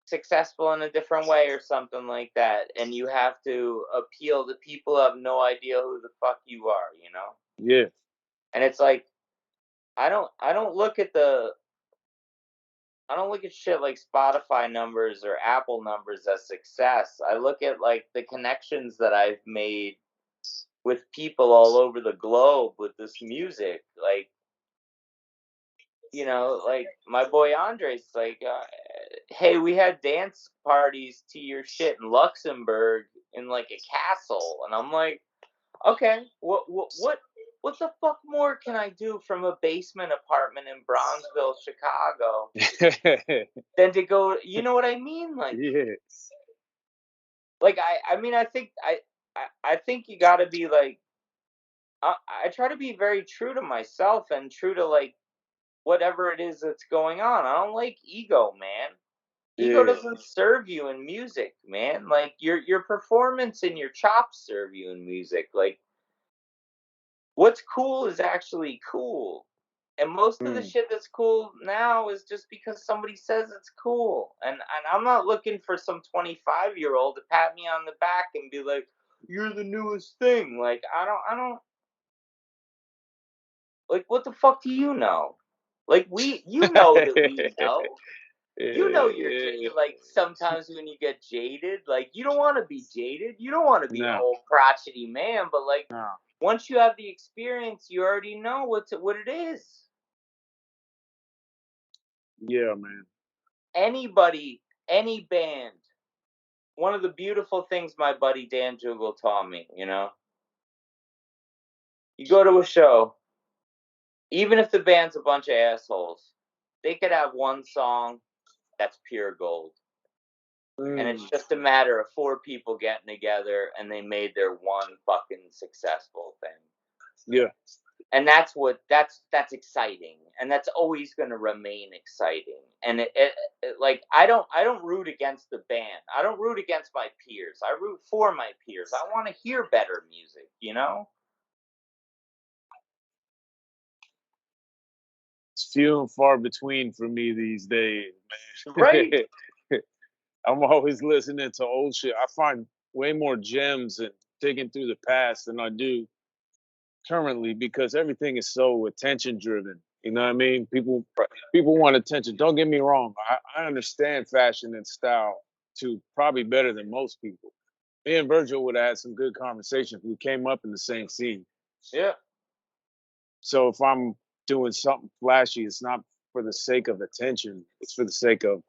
successful in a different way or something like that, and you have to appeal to people who have no idea who the fuck you are, you know? yeah, And it's like I don't look at shit like Spotify numbers or Apple numbers as success. I look at like the connections that I've made with people all over the globe with this music. Like, you know, like my boy Andre's like, hey, we had dance parties to your shit in Luxembourg in like a castle, and I'm like, okay, what the fuck more can I do from a basement apartment in Bronzeville, Chicago, than to go? You know what I mean? yeah, Like I mean, I think you got to be like, I try to be very true to myself and true to like whatever it is that's going on. I don't like ego, man. Ego yeah, doesn't serve you in music, man. Like your performance and your chops serve you in music. Like what's cool is actually cool. And most of the mm, shit that's cool now is just because somebody says it's cool. And I'm not looking for some 25-year-old to pat me on the back and be like, "You're the newest thing." Like I don't Like, what the fuck do you know? Like, you know that we know. You know like, sometimes when you get jaded, like, you don't want to be jaded. You don't want to be an No, old crotchety man, but, like, no. once you have the experience, you already know what it is. Yeah, man. Anybody, any band. One of the beautiful things my buddy Dan Jugel taught me, you go to a show, even if the band's a bunch of assholes, they could have one song that's pure gold. And it's just a matter of four people getting together and they made their one fucking successful thing. Yeah. And that's exciting, and that's always going to remain exciting. And it like I don't root against the band. I don't root against my peers. I root for my peers. I want to hear better music, It's few and far between for me these days, man. Right? I'm always listening to old shit. I find way more gems and digging through the past than I do currently because everything is so attention driven. You know what I mean? People want attention. Don't get me wrong. I understand fashion and style to probably better than most people. Me and Virgil would have had some good conversations. We came up in the same scene. Yeah. So if I'm doing something flashy, it's not for the sake of attention. It's for the sake of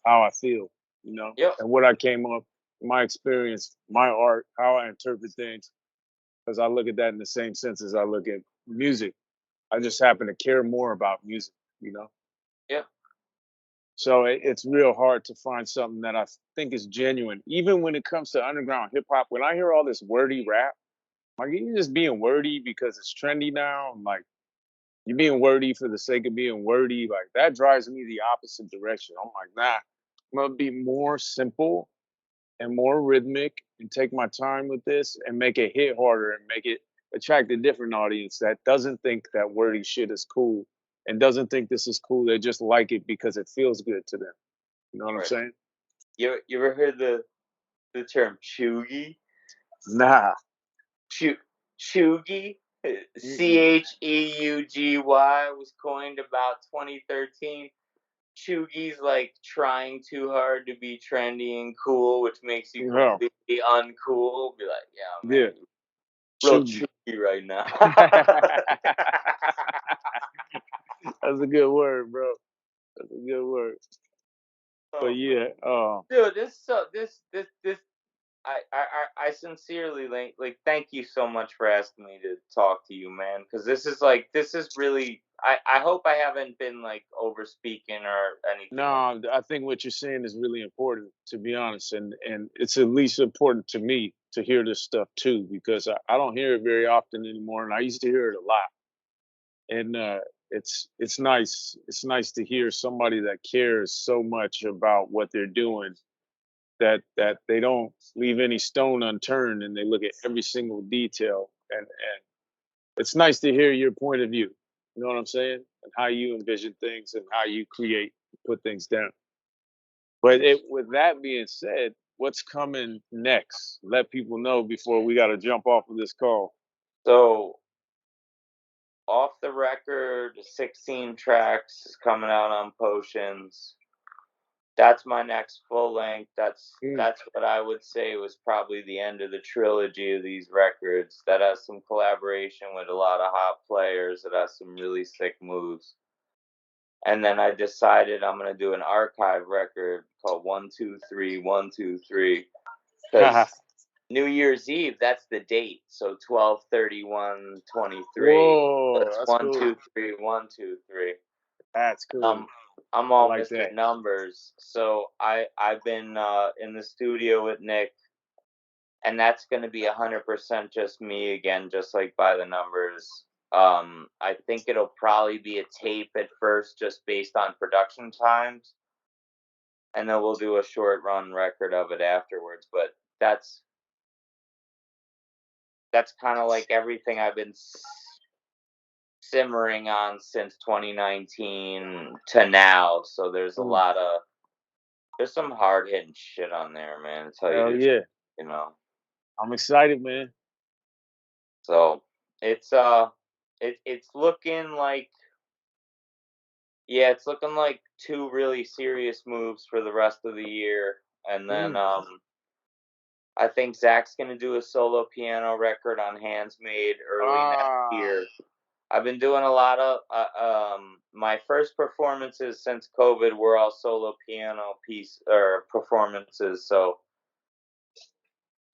how I feel, Yep. and what I came up, my experience, my art, how I interpret things. Because I look at that in the same sense as I look at music. I just happen to care more about music. Yeah. So it's real hard to find something that I think is genuine, even when it comes to underground hip hop. When I hear all this wordy rap, like you just being wordy because it's trendy now. I'm like, you being wordy for the sake of being wordy, like that drives me the opposite direction. I'm like, nah, I'm gonna be more simple and more rhythmic and take my time with this and make it hit harder and make it attract a different audience that doesn't think that wordy shit is cool and doesn't think this is cool. They just like it because it feels good to them. You know what I'm Right. saying? You ever heard the term cheugy? Nah. Cheugy, Cheugy was coined about 2013. Cheugy's like trying too hard to be trendy and cool, which makes you Oh, completely uncool. Be like, yeah, yeah. man, real Shoot. chewy right now. That's a good word, bro. That's a good word. But Oh, yeah, dude, this I sincerely like thank you so much for asking me to talk to you, man, because this is really I hope I haven't been like over speaking or anything. no, I think what you're saying is really important, to be honest, and it's at least important to me to hear this stuff too, because I don't hear it very often anymore, and I used to hear it a lot. And it's nice. It's nice to hear somebody that cares so much about what they're doing that they don't leave any stone unturned, and they look at every single detail. And it's nice to hear your point of view. You know what I'm saying? And how you envision things and how you create, put things down. But with that being said, what's coming next? Let people know before we got to jump off of this call. So off the record, 16 tracks is coming out on Potions. That's my next full length. That's what I would say was probably the end of the trilogy of these records. That has some collaboration with a lot of hot players. That has some really sick moves. And then I decided I'm gonna do an archive record called 123 123 because New Year's Eve, that's the date. So 12/31/23. Whoa, That's that's one cool. two three 123. That's cool. I'm I all like Mr. that. Numbers. So I've been in the studio with Nick, and that's going to be 100% just me again, just like by the numbers. I think it'll probably be a tape at first, just based on production times, and then we'll do a short run record of it afterwards. But that's kind of like everything I've been simmering on since 2019 to now. So there's there's some hard hitting shit on there, man. To tell you Hell the yeah. you know. I'm excited, man. So it's It's looking like, yeah, it's looking like 2 really serious moves for the rest of the year, and then I think Zach's gonna do a solo piano record on Hands Made early next year. I've been doing a lot of my first performances since COVID were all solo piano performances. So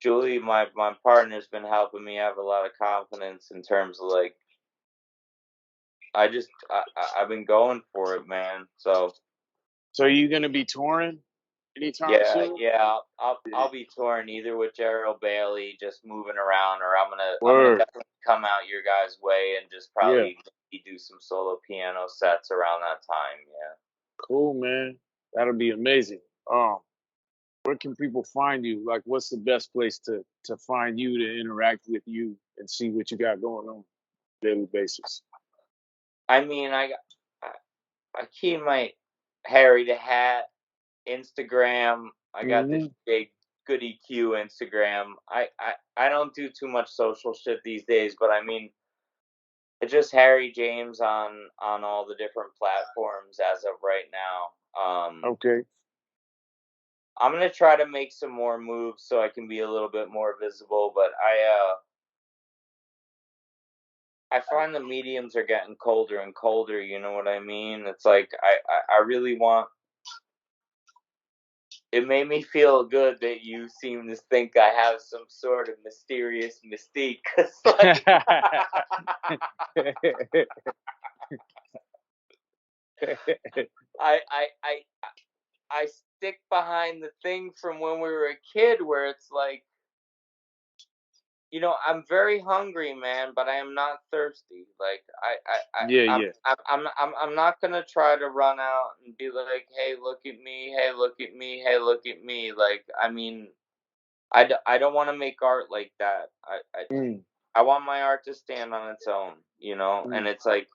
Julie, my partner's been helping me have a lot of confidence in terms of like I've been going for it, man. So are you gonna be touring anytime soon? yeah, I'll be touring either with Gerald Bailey, just moving around, or I'm gonna definitely come out your guys' way and just probably do some solo piano sets around that time. Yeah. Cool, man. That'll be amazing. Where can people find you? Like, what's the best place to find you, to interact with you, and see what you got going on daily basis? I mean, I keep my Harry the Hat Instagram. I got this big good EQ Instagram. I don't do too much social shit these days, but I mean, it's just Harry James on all the different platforms as of right now. Okay. I'm gonna try to make some more moves so I can be a little bit more visible, but I find the mediums are getting colder and colder. You know what I mean? It's like I really want. It made me feel good that you seem to think I have some sort of mysterious mystique. 'Cause like, I stick behind the thing from when we were a kid, where it's like, you know, I'm very hungry, man, but I am not thirsty. Like I'm not gonna try to run out and be like, hey, look at me, hey, look at me, hey, look at me. Like, I mean, I don't want to make art like that. I want my art to stand on its own, you know. And it's like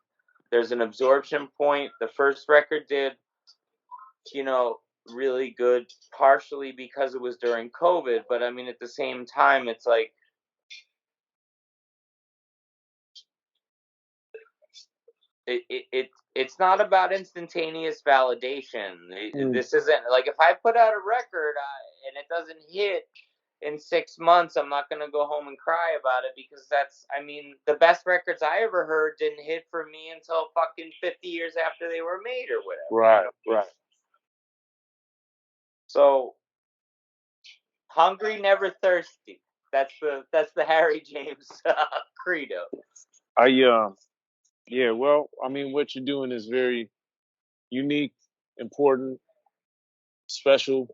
there's an absorption point. The first record did, you know, really good, partially because it was during COVID. But I mean, at the same time, it's like, it's not about instantaneous validation. This isn't like, if I put out a record and it doesn't hit in 6 months, I'm not gonna go home and cry about it, because I mean, the best records I ever heard didn't hit for me until fucking 50 years after they were made or whatever. Right. So, hungry, never thirsty. That's the Harry James credo. Yeah, well, I mean, what you're doing is very unique, important, special,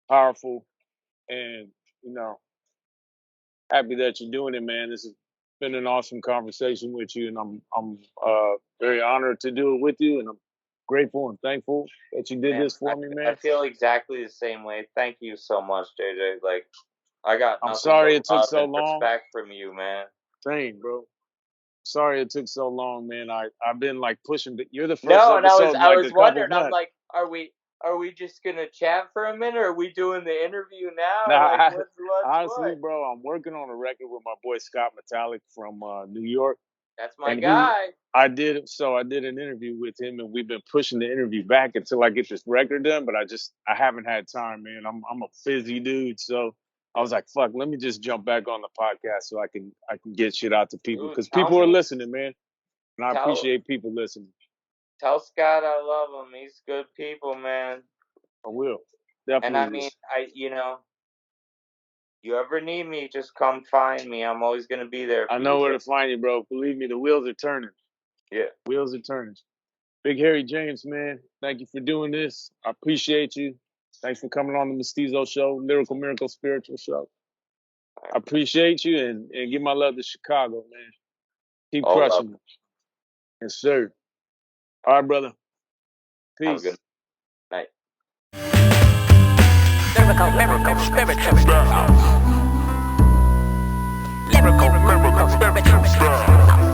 powerful, and, you know, happy that you're doing it, man. This has been an awesome conversation with you, and I'm very honored to do it with you, and I'm grateful and thankful that you did this for me, man. I feel exactly the same way. Thank you so much, JJ. Like, I got nothing I'm sorry but it took love so and long. respect from you, man. Same, bro. Sorry it took so long, man. I've been like pushing. You're the first No, and episode in I like was a couple wondering. I'm months. like, are we just gonna chat for a minute? Or are we doing the interview now? Nah, Like, what's honestly, what? bro, I'm working on a record with my boy Scott Metallic from New York. That's my And guy. I did an interview with him, and we've been pushing the interview back until I get this record done. But I haven't had time, man. I'm a busy dude, so I was like, fuck, let me just jump back on the podcast so I can get shit out to people, because people are listening, man, and I appreciate people listening. Tell Scott I love him. He's good people, man. I will definitely. And I mean, you know, you ever need me, just come find me. I'm always gonna be there. I know where to find you, bro. Believe me, the wheels are turning. Yeah, wheels are turning. Big Harry James, man, thank you for doing this. I appreciate you. Thanks for coming on the Mestizo Show, Lyrical Miracle Spiritual Show. I appreciate you, and give my love to Chicago, man. Keep crushing it. Yes, sir. All right, brother. Peace. Have a good night. Lyrical spiritual style. Lyrical spiritual style.